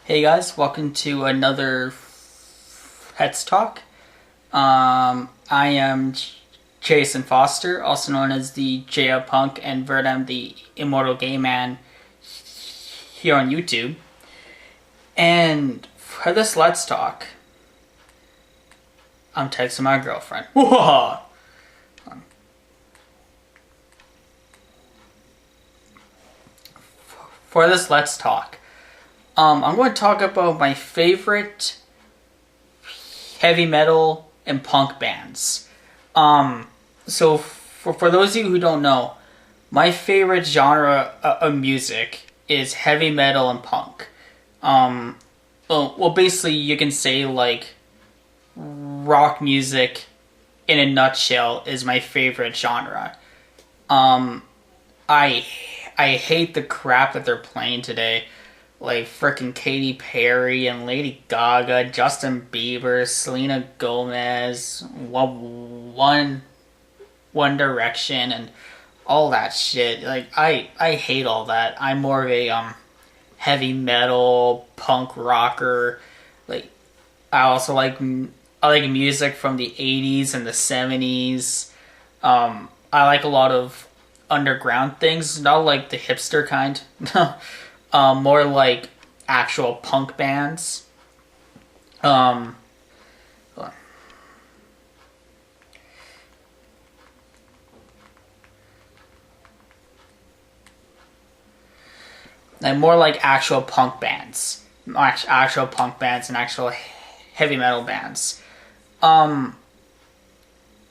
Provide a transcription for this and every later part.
Hey guys, welcome to another Pets Talk. I am Jason Foster, also known as the JL Punk and Verdam the Immortal Gay Man here on YouTube. And for this Let's Talk, I'm texting my girlfriend. Whoa! For this Let's Talk, I'm going to talk about my favorite heavy metal and punk bands. So for those of you who don't know, my favorite genre of music is heavy metal and punk. Well, basically you can say like rock music in a nutshell is my favorite genre. I hate the crap that they're playing today. Like frickin' Katy Perry and Lady Gaga, Justin Bieber, Selena Gomez, One Direction, and all that shit. Like I hate all that. I'm more of a heavy metal punk rocker. Like I like music from the 80s and the 70s. I like a lot of underground things, not like the hipster kind. More like actual punk bands. Um, and more like actual punk bands, actual punk bands and actual heavy metal bands. Um,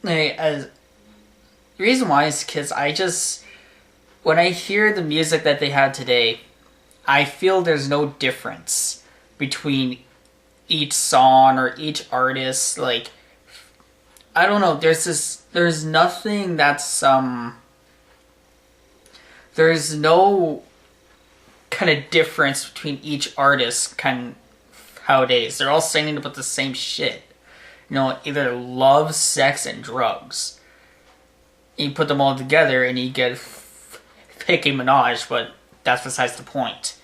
as the reason why is because when I hear the music that they had today, I feel there's no difference between each song or each artist. Like, I don't know, there's nothing that's, there's no kind of difference between each artist kind of nowadays. They're all singing about the same shit. You know, either love, sex, and drugs. You put them all together and you get Nicki Minaj, but that's besides the point.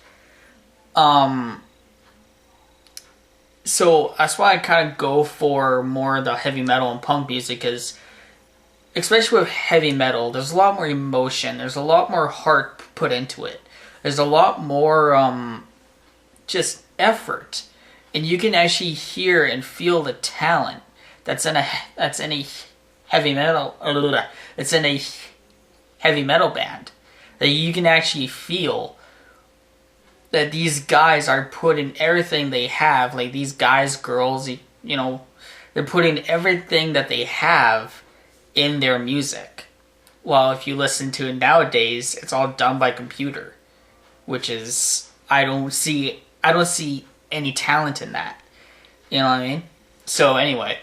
So that's why I kind of go for more of the heavy metal and punk music, because especially with heavy metal, there's a lot more emotion, there's a lot more heart put into it, there's a lot more just effort, and you can actually hear and feel the talent that's in a heavy metal. It's in a heavy metal band that you can actually feel that these guys are putting everything they have, like these guys, girls, you know, they're putting everything that they have in their music. Well, if you listen to it nowadays, it's all done by computer, which is, I don't see any talent in that. You know what I mean? So anyway,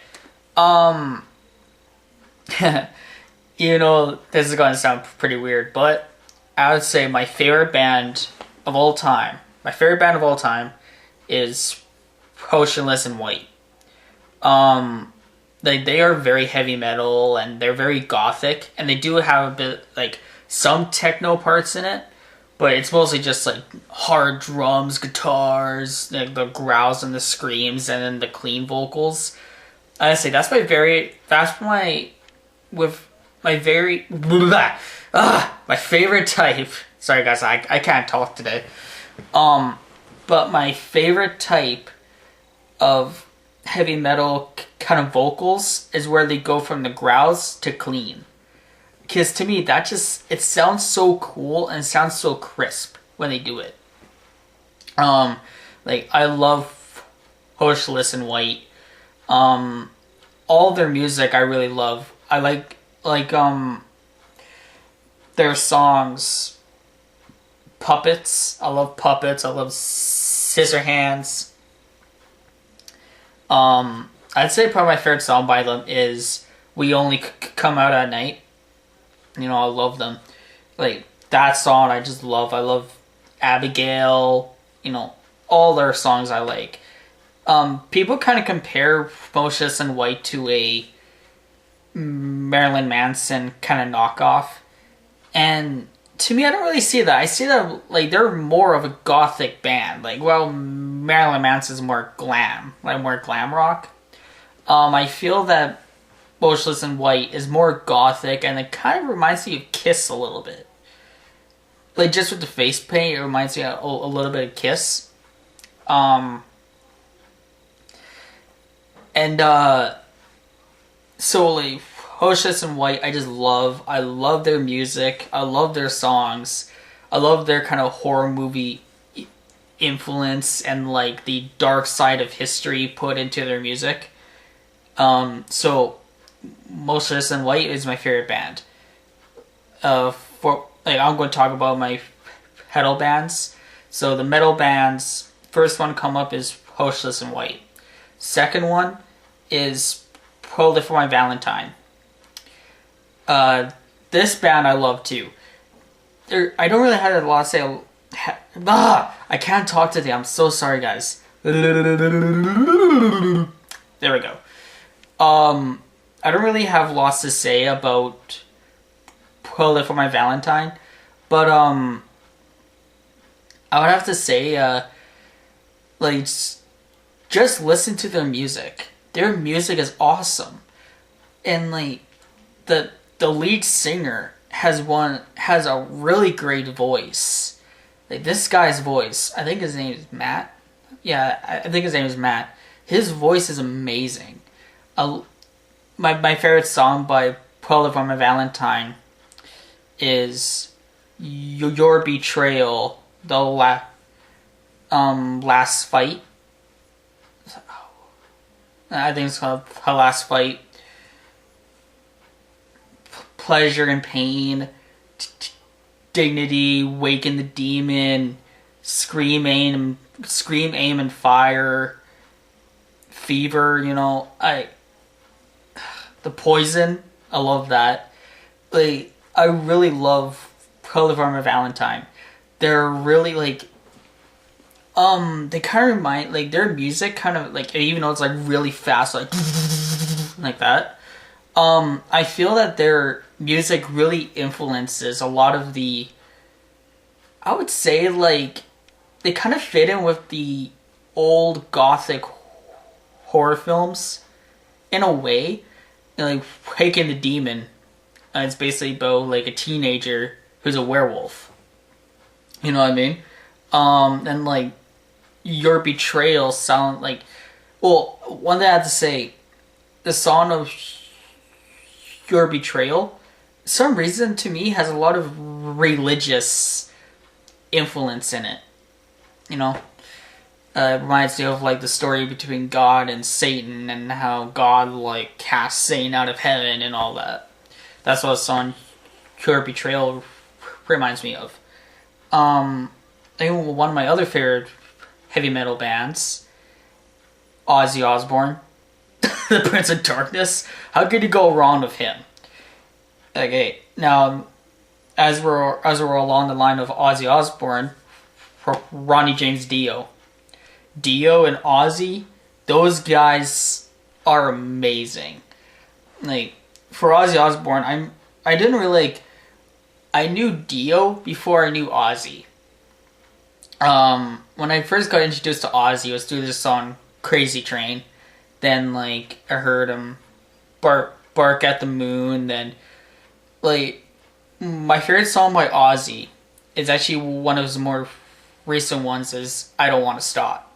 you know, this is gonna sound pretty weird, but I would say my favorite band of all time is Potionless in White. They are very heavy metal and they're very gothic, and they do have a bit like some techno parts in it, but it's mostly just like hard drums, guitars, like the growls and the screams, and then the clean vocals. I say my favorite type. Sorry guys, I can't talk today. But my favorite type of heavy metal kind of vocals is where they go from the growls to clean. Because to me, it sounds so cool and sounds so crisp when they do it. Like, I love Potionless in White. All their music I really love. I like their songs. Puppets. I love Puppets. I love Scissorhands. I'd say probably my favorite song by them is We Only Come Out at Night. You know, I love them. Like, that song I just love. I love Abigail. You know, all their songs I like. People kind of compare Motionless in White to a Marilyn Manson kind of knockoff. And to me, I don't really see that. I see that, like, they're more of a gothic band. Like, well, Marilyn Manson's more glam, like more glam rock. I feel that Motionless in White is more gothic, and it kind of reminds me of Kiss a little bit. Like, just with the face paint, it reminds me a little bit of Kiss. So, like, Motionless in White, I love their music, I love their songs, I love their kind of horror movie influence, and, like, the dark side of history put into their music. So, Motionless in White is my favorite band. I'm going to talk about my metal bands. So the metal bands, first one come up is Motionless in White. Second one is Probably for My Valentine. This band I love too. I don't really have a lot to say. I can't talk today. I'm so sorry, guys. There we go. I don't really have lots to say about Probably for My Valentine, but I would have to say, like, just listen to their music. Their music is awesome, and like the lead singer has a really great voice. Like, this guy's voice, I think his name is Matt. Yeah, I think his name is Matt. His voice is amazing. My favorite song by Probably for My Valentine is Your Betrayal, the Last Fight. I think it's called The Last Fight. Pleasure and Pain, Dignity, Waken the Demon, Scream, Aim and Fire, Fever, The Poison, I love that. Like, I really love Probably for My Valentine. They're really, like, they kind of remind, like, their music kind of, like, even though it's, like, really fast, like that, I feel that their music really influences a lot of the, I would say, like, they kind of fit in with the old gothic horror films in a way. Like, Waken the Demon, it's basically about, like, a teenager who's a werewolf. You know what I mean? And, like, Your Betrayal sound like... Well, one thing I have to say, the song of Your Betrayal, for some reason, to me, has a lot of religious influence in it. It reminds me of, like, the story between God and Satan, and how God, like, cast Satan out of heaven and all that. That's what the song Your Betrayal reminds me of. I think one of my other favorite heavy metal bands, Ozzy Osbourne, the Prince of Darkness. How could you go wrong with him? Okay, now, as we're along the line of Ozzy Osbourne, Ronnie James Dio. Dio and Ozzy, those guys are amazing. Like, for Ozzy Osbourne, I didn't really, like, I knew Dio before I knew Ozzy. When I first got introduced to Ozzy, it was through this song Crazy Train. Then, like, I heard him bark at the moon. Then, like, my favorite song by Ozzy is actually one of his more recent ones, is I Don't Want to Stop.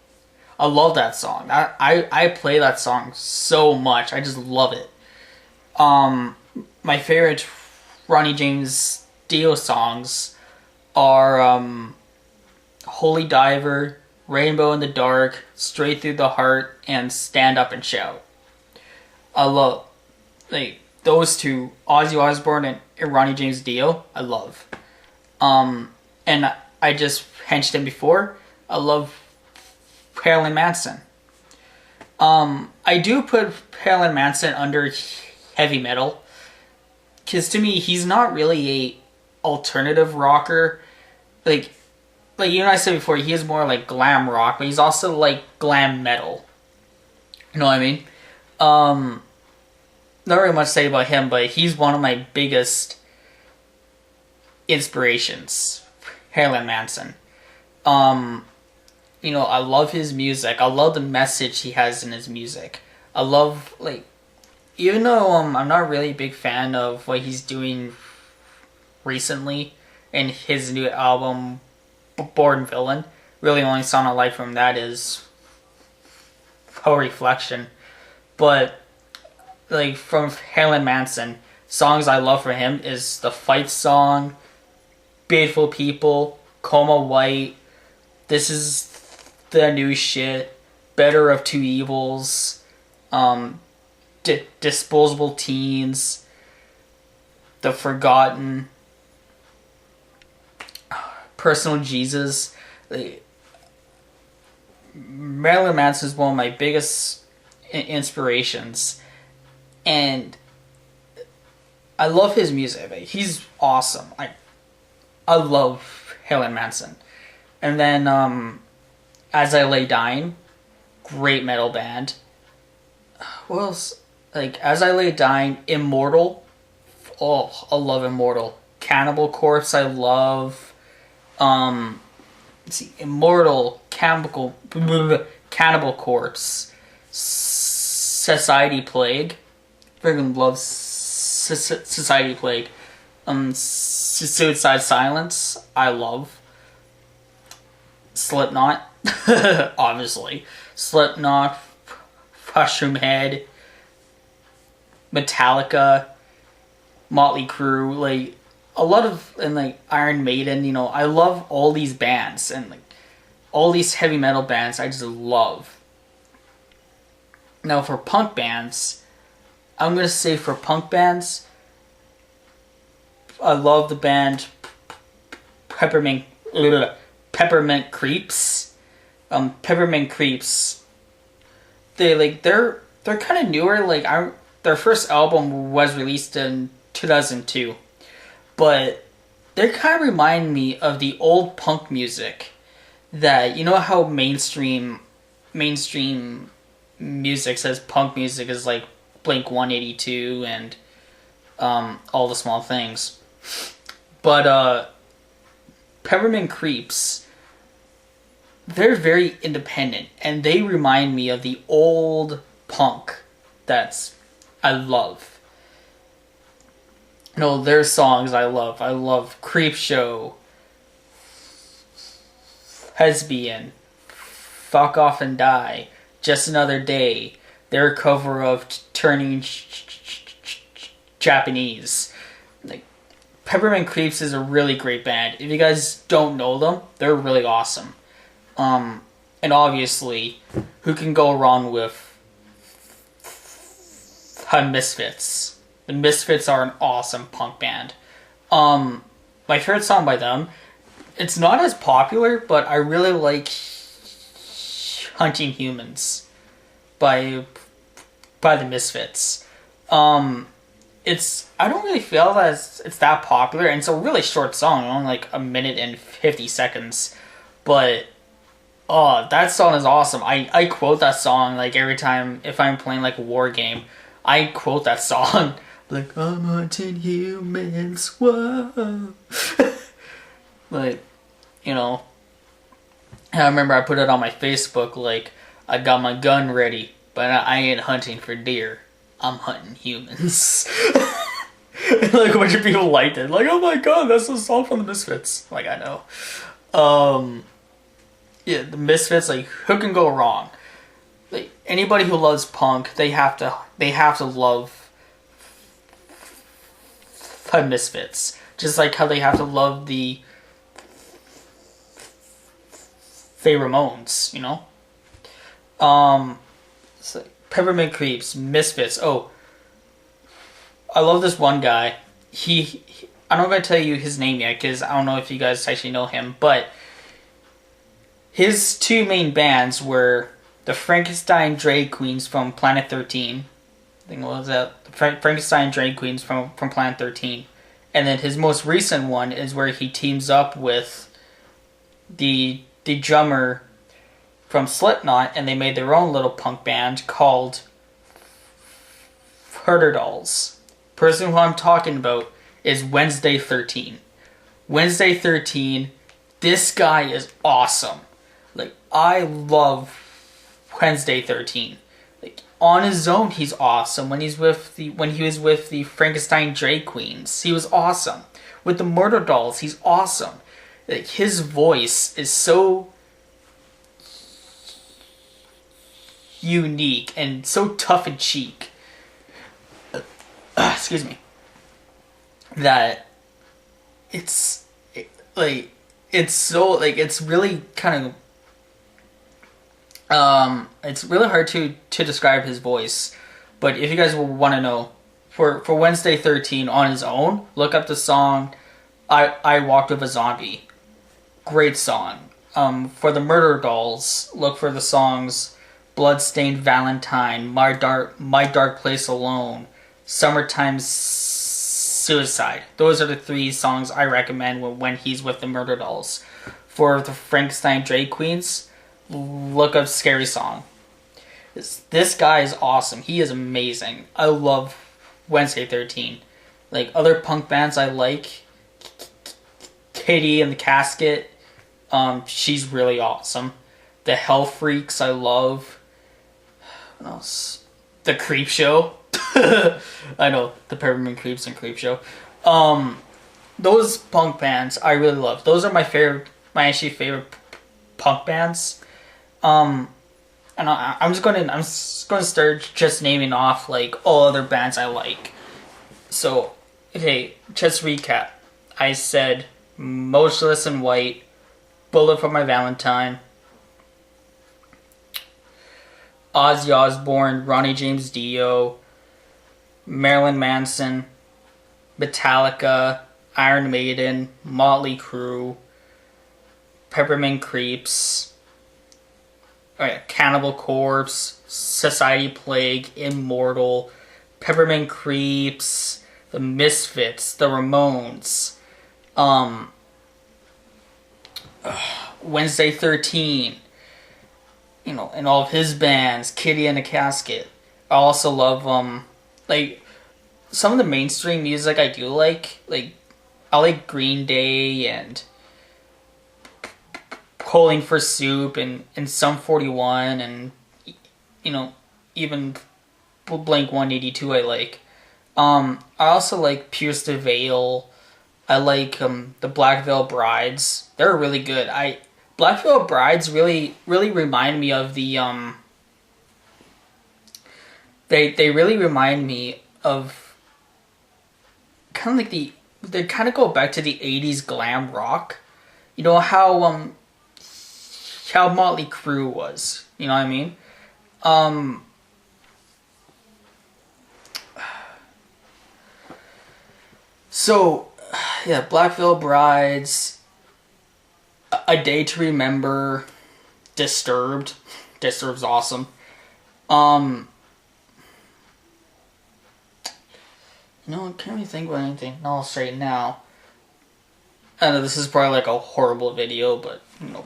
I love that song. I play that song so much. I just love it. My favorite Ronnie James Dio songs are Holy Diver, Rainbow in the Dark, Straight Through the Heart, and Stand Up and Shout. I love, like, those two, Ozzy Osbourne and Ronnie James Dio, I love. And I just mentioned before, I love Marilyn Manson. I do put Marilyn Manson under heavy metal, because to me, he's not really a alternative rocker. Like you and I said before, he is more like glam rock, but he's also like glam metal. You know what I mean? Not really much to say about him, but he's one of my biggest inspirations, Marilyn Manson. I love his music. I love the message he has in his music. I love, like, even though I'm not really a big fan of what he's doing recently in his new album, Born Villain. Really, only song I like from that is "Oh Reflection." But like from Marilyn Manson, songs I love from him is the Fight song, "Beautiful People," "Coma White," "This Is the New Shit," "Better of Two Evils," "Disposable Teens," "The Forgotten," "Personal Jesus." Marilyn Manson is one of my biggest inspirations, and I love his music. He's awesome. I love Marilyn Manson. And then As I Lay Dying, great metal band. What else? Like As I Lay Dying, Immortal. Oh, I love Immortal. Cannibal Corpse, I love. Let's see, Immortal, Cannibal Corpse, Society Plague. Friggin' love Society Plague. Suicide Silence, I love. Slipknot, obviously. Slipknot, Mushroom Head, Metallica, Motley Crue, like a lot of, and like Iron Maiden, I love all these bands and like all these heavy metal bands I just love. Now for punk bands, I'm gonna say for punk bands, I love the band Peppermint Creeps. Peppermint Creeps. They're kind of newer. Like their first album was released in 2002, but they kind of remind me of the old punk music. That how mainstream music says punk music is like Blink-182 and All the Small Things, but Peppermint Creeps, they're very independent, and they remind me of the old punk I love. Their songs I love. I love Creep Show, Lesbian, Fuck Off and Die, Just Another Day, their cover of Turning Japanese. Like, Peppermint Creeps is a really great band. If you guys don't know them, they're really awesome. And obviously, who can go wrong with Misfits? The Misfits are an awesome punk band. My favorite song by them, it's not as popular, but I really like Hunting Humans by the Misfits. I don't really feel that it's that popular, and it's a really short song, only like a minute and 50 seconds. But that song is awesome. I quote that song like every time if I'm playing like a war game. I quote that song like, "I'm hunting humans, whoa." Like, and I remember I put it on my Facebook, like, "I got my gun ready, but I ain't hunting for deer. I'm hunting humans." And like a bunch of people liked it. Like, "Oh my god, that's a song from the Misfits." Like, I know. Yeah, the Misfits, like, who can go wrong? Like, anybody who loves punk, they have to love the Misfits. Just like how they have to love the Ramones, So Peppermint Creeps, Misfits. Oh, I love this one guy. I'm not going to tell you his name yet, because I don't know if you guys actually know him, but his two main bands were the Frankenstein Drag Queens from Planet 13. I think what was that? The Frankenstein Drag Queens from Planet 13. And then his most recent one is where he teams up with the drummer from Slipknot, and they made their own little punk band called Herder Dolls. The person who I'm talking about is Wednesday 13. Wednesday 13, this guy is awesome. Like, I love Wednesday 13. Like, on his own, he's awesome. When he was with the Frankenstein drag queens, he was awesome. With the Murder Dolls, he's awesome. Like, his voice is so unique and so tough in cheek. Excuse me. That it's it's really kind of it's really hard to describe his voice. But if you guys want to know, for Wednesday 13 on his own, look up the song I Walked with a Zombie. Great song. For the Murder Dolls, look for the songs Bloodstained Valentine, My Dark Place Alone, Summertime Suicide. Those are the 3 songs I recommend when he's with the Murder Dolls. For the Frankenstein drag queens, look up Scary Song. This guy is awesome. He is amazing. I love Wednesday 13. Like, other punk bands I like, Katie and the Casket, she's really awesome. The Hell Freaks I love. What else? The Creep Show. I know, the Peppermint Creeps and Creep Show. Those punk bands I really love. Those are my actually favorite punk bands. And I'm just gonna start just naming off like all other bands I like. So, okay, just recap. I said Motionless in White, Bullet for My Valentine, Ozzy Osbourne, Ronnie James Dio, Marilyn Manson, Metallica, Iron Maiden, Motley Crue, Peppermint Creeps, Cannibal Corpse, Society Plague, Immortal, Peppermint Creeps, The Misfits, The Ramones, Wednesday 13, and all of his bands, Kitty and the Casket. I also love, like, some of the mainstream music I do like I like Green Day and Calling for Soup and Sum 41 and, even Blink 182 I like. I also like Pierce the Veil. I like the Black Veil Brides. They're really good. Black Veil Brides really remind me of the they really remind me of kind of like they kind of go back to the 80s glam rock. You know how Motley Crue was. You know what I mean? So, yeah, Black Veil Brides, A Day to Remember, Disturbed. Disturbed's awesome. I can't really think about anything else right now. I know this is probably like a horrible video, but,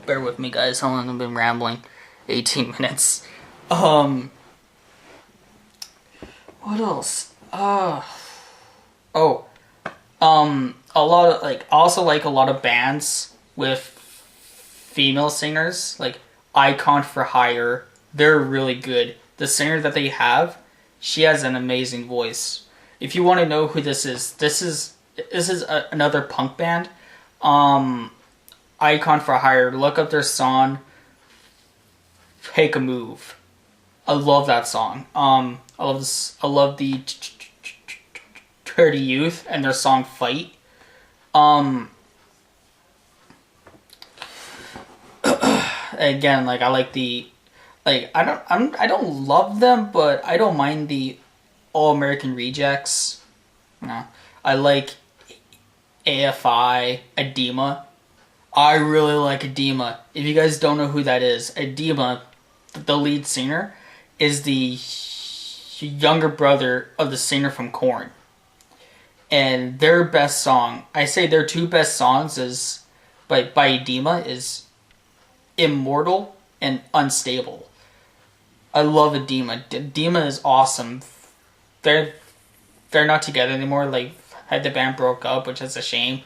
bear with me, guys. How long I've been rambling? 18 minutes. What else? A lot of, I also like a lot of bands with female singers, like Icon for Hire. They're really good. The singer that they have, she has an amazing voice. If you want to know who this is another punk band. Icon for Hire. Look up their song, Take a Move. I love that song. I love the Dirty Youth and their song Fight. Again, I like the, I don't love them, but I don't mind the All American Rejects. I like AFI, Edema. I really like Edema. If you guys don't know who that is, Edema, the lead singer, is the younger brother of the singer from Korn. And their best song, I say their 2 best songs is by Edema is Immortal and Unstable. I love Edema. Edema is awesome. They're not together anymore. The band broke up, which is a shame.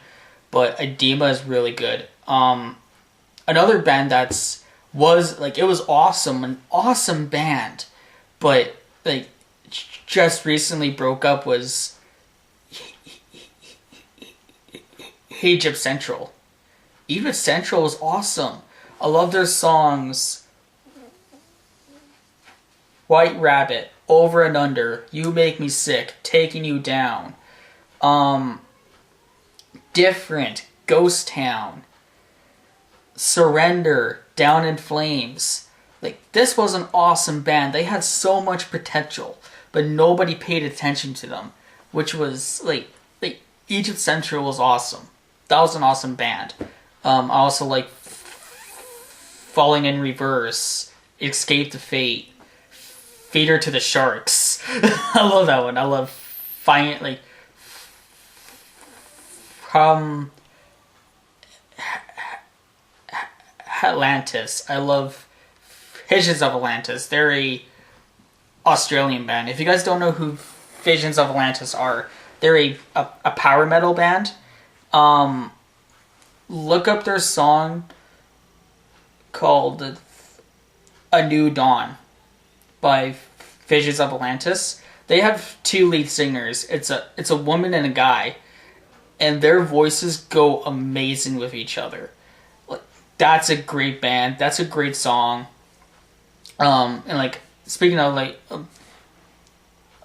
But Edema is really good. Another band that's was like, it was awesome, an awesome band, but like just recently broke up was Egypt Central. Egypt Central was awesome. I love their songs. White Rabbit, Over and Under, You Make Me Sick, Taking You Down, Different, Ghost Town, Surrender, Down in Flames. Like, this was an awesome band. They had so much potential, but nobody paid attention to them, which was like Egypt Central was awesome. That was an awesome band. I also like Falling in Reverse, Escape the Fate, Feeder to the Sharks. I love that one. I love Atlantis. I love Visions of Atlantis. They're a Australian band. If you guys don't know who Visions of Atlantis are, they're a power metal band. Look up their song called A New Dawn by Visions of Atlantis. They have two lead singers. It's a woman and a guy, and their voices go amazing with each other. Like, that's a great band. That's a great song. And like, speaking of like of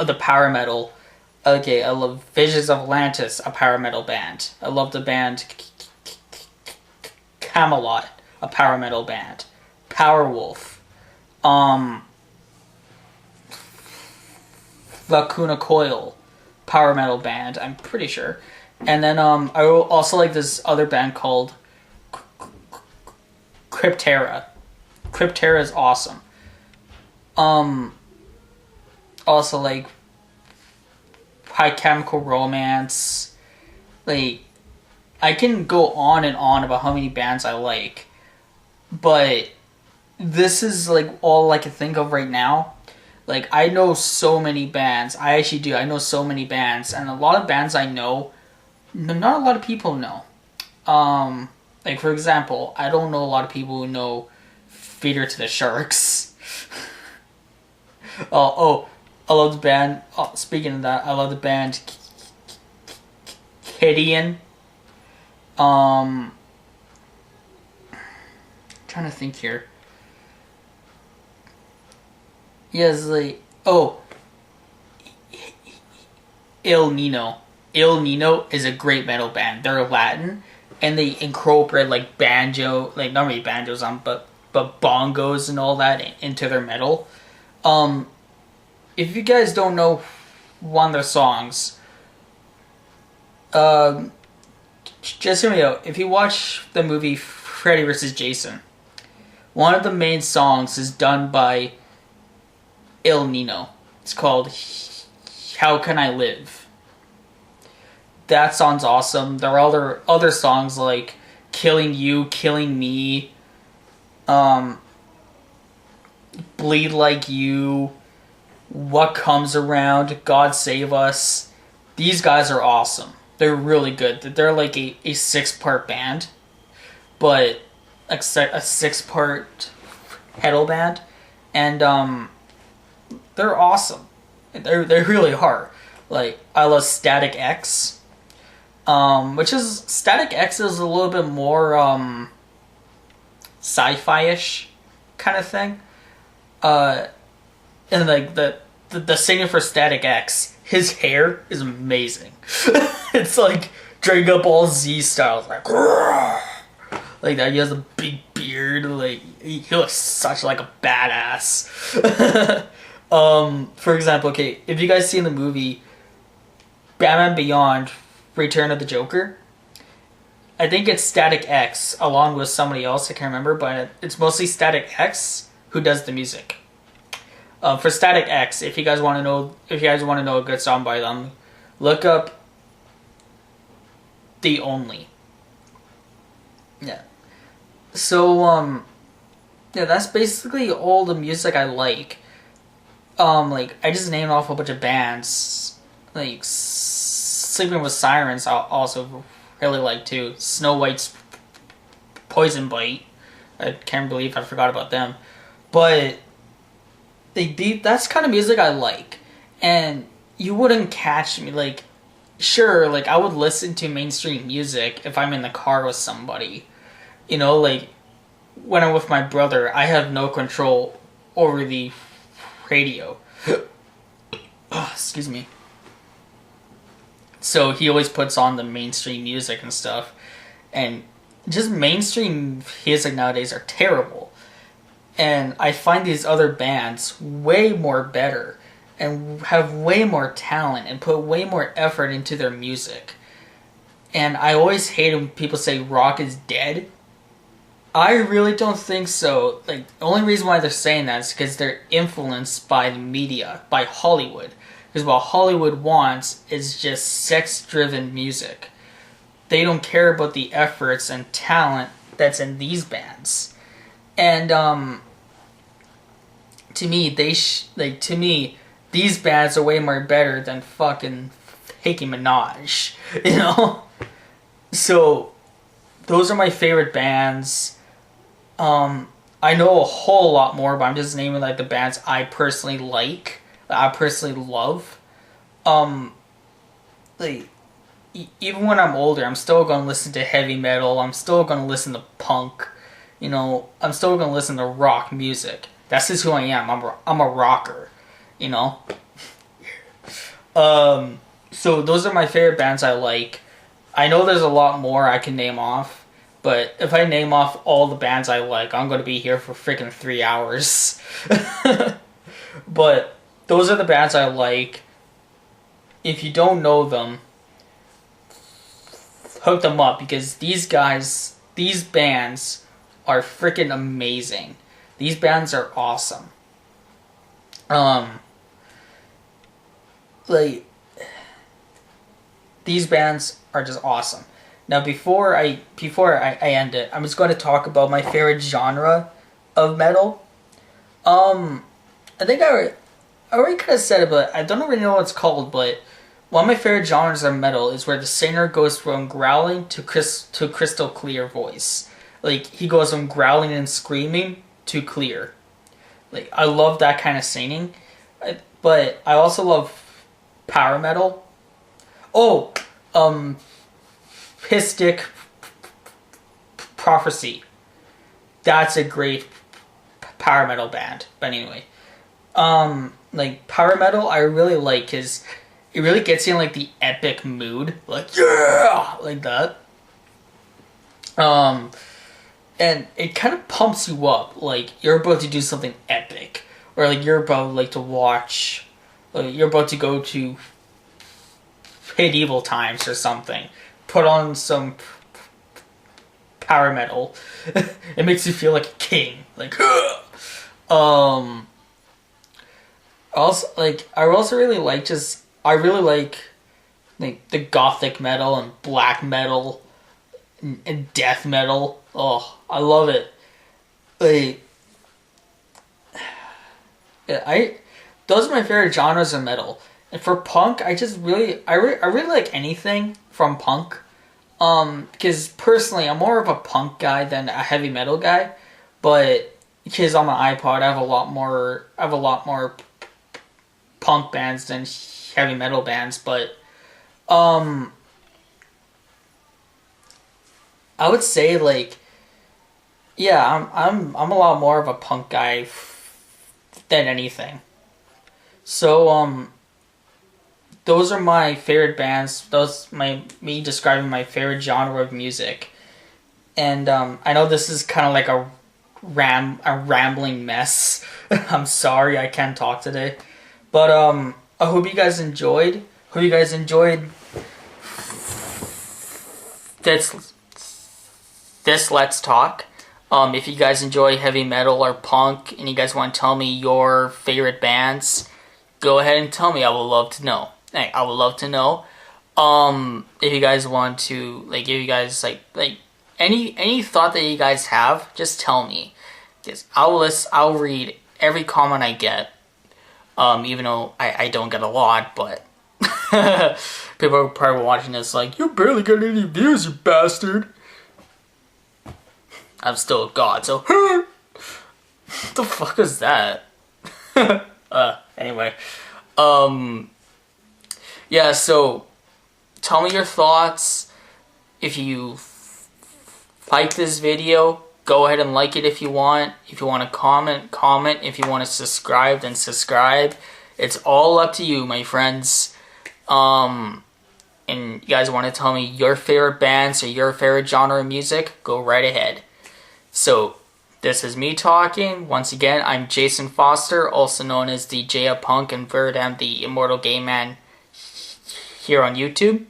the power metal, okay, I love Visions of Atlantis, a power metal band. I love the band Camelot, a power metal band. Powerwolf, Lacuna Coil, power metal band, I'm pretty sure. And then I also like this other band called Cryptera. Cryptera is awesome. Also like High Chemical Romance. Like, I can go on and on about how many bands I like, but this is like all I can think of right now. Like, I know so many bands. I actually do. I know so many bands, and a lot of bands I know, not a lot of people know. Like, for example, I don't know a lot of people who know Feeder to the Sharks. I love the band. Speaking of that, I love the band Kidian. Trying to think here. Yes, like, Il Nino. Il Nino is a great metal band. They're Latin, and they incorporate like banjo, like not really banjos but bongos and all that into their metal. If you guys don't know one of their songs, just hear me out. If you watch the movie Freddy vs. Jason, one of the main songs is done by Il Nino. It's called How Can I Live? That song's awesome. There are other songs like Killing You, Killing Me, Bleed Like You, What Comes Around, God Save Us. These guys are awesome. They're really good. They're like a 6-part band, but a 6-part metal band, and they're awesome. They really are. Like, I love Static X, Static X is a little bit more sci-fi-ish kind of thing. And like the singer for Static X, his hair is amazing. It's like Dragon Ball Z style, like that. He has a big beard. Like, he looks such like a badass. For example, okay, if you guys seen the movie Batman Beyond: Return of the Joker, I think it's Static X along with somebody else. I can't remember, but it's mostly Static X who does the music. For Static X, if you guys want to know a good song by them, look up The Only. Yeah. So yeah, that's basically all the music I like. Like, I just named off a bunch of bands. Like, Sleeping with Sirens I also really like too. Snow White's Poison Bite. I can't believe I forgot about them. But that's kind of music I like. And you wouldn't catch me, like, sure, like, I would listen to mainstream music if I'm in the car with somebody. You know, like, when I'm with my brother, I have no control over the radio. Excuse me. So he always puts on the mainstream music and stuff. And just mainstream music nowadays are terrible. And I find these other bands way more better and have way more talent and put way more effort into their music. And I always hate when people say rock is dead. I really don't think so. Like, the only reason why they're saying that is because they're influenced by the media, by Hollywood. Because what Hollywood wants is just sex-driven music. They don't care about the efforts and talent that's in these bands. And to me, these bands are way more better than fucking Nicki Minaj, you know? So, those are my favorite bands. I know a whole lot more, but I'm just naming like the bands I personally like, that I personally love. Like, even when I'm older, I'm still gonna listen to heavy metal. I'm still gonna listen to punk. You know, I'm still gonna listen to rock music. That's just who I am. I'm a rocker. You know. So those are my favorite bands I like. I know there's a lot more I can name off, but if I name off all the bands I like, I'm gonna be here for freaking 3 hours. But those are the bands I like. If you don't know them, hook them up, because these bands are freaking amazing. These bands are awesome. Like, these bands are just awesome. Now, before I end it, I'm just going to talk about my favorite genre of metal. I think I already kind of said it, but I don't really know what it's called. But one of my favorite genres of metal is where the singer goes from growling to crystal clear voice. Like, he goes from growling and screaming to clear. Like, I love that kind of singing. But I also love power metal. Oh, Pistic Prophecy. That's a great power metal band. But anyway, like, power metal I really like because it really gets you in like the epic mood, like, yeah, like that. And it kind of pumps you up, like you're about to do something epic, or like you're about like to watch, like you're about to go to medieval times or something. Put on some power metal. It makes you feel like a king. Like, also, like, I also really like I really like the gothic metal and black metal and death metal. Oh, I love it. Like, those are my favorite genres of metal. And for punk, I really like anything from punk. Because personally, I'm more of a punk guy than a heavy metal guy. But because on my iPod, I have a lot more punk bands than heavy metal bands. But I would say, like, yeah, I'm a lot more of a punk guy than anything. So those are my favorite bands. Me describing my favorite genre of music. And I know this is kind of like a rambling mess. I'm sorry I can't talk today. But I hope you guys enjoyed. Hope you guys enjoyed this Let's Talk. If you guys enjoy heavy metal or punk and you guys want to tell me your favorite bands, go ahead and tell me. I would love to know. I would love to know. If you guys want to, like, if you guys like any thought that you guys have, just tell me. Because I'll read every comment I get. Even though I don't get a lot, but people are probably watching this like, you barely get any views, you bastard. I'm still a god. So, what the fuck is that? Anyway, yeah. So, tell me your thoughts. If you like this video, go ahead and like it if you want. If you want to comment, comment. If you want to subscribe, then subscribe. It's all up to you, my friends. And you guys want to tell me your favorite bands or your favorite genre of music, go right ahead. So, this is me talking. Once again, I'm Jason Foster, also known as the J Punk and Verdam, the Immortal Gay Man, here on YouTube.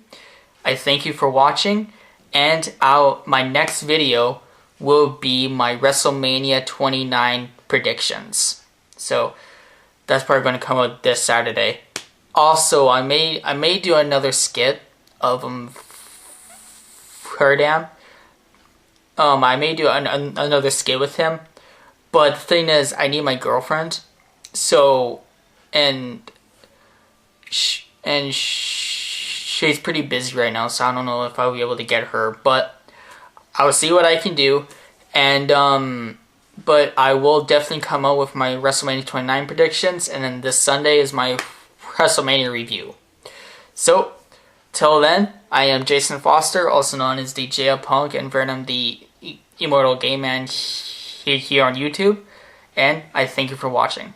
I thank you for watching, and my next video will be my WrestleMania 29 predictions. So, that's probably going to come out this Saturday. Also, I may do another skit of Verdam. I may do another skit with him, but the thing is, I need my girlfriend. So, she's pretty busy right now, so I don't know if I'll be able to get her. But I will see what I can do, and but I will definitely come out with my WrestleMania 29 predictions, and then this Sunday is my WrestleMania review. So, till then, I am Jason Foster, also known as the J Punk and Venom, the Immortal Gay Man, here on YouTube, and I thank you for watching.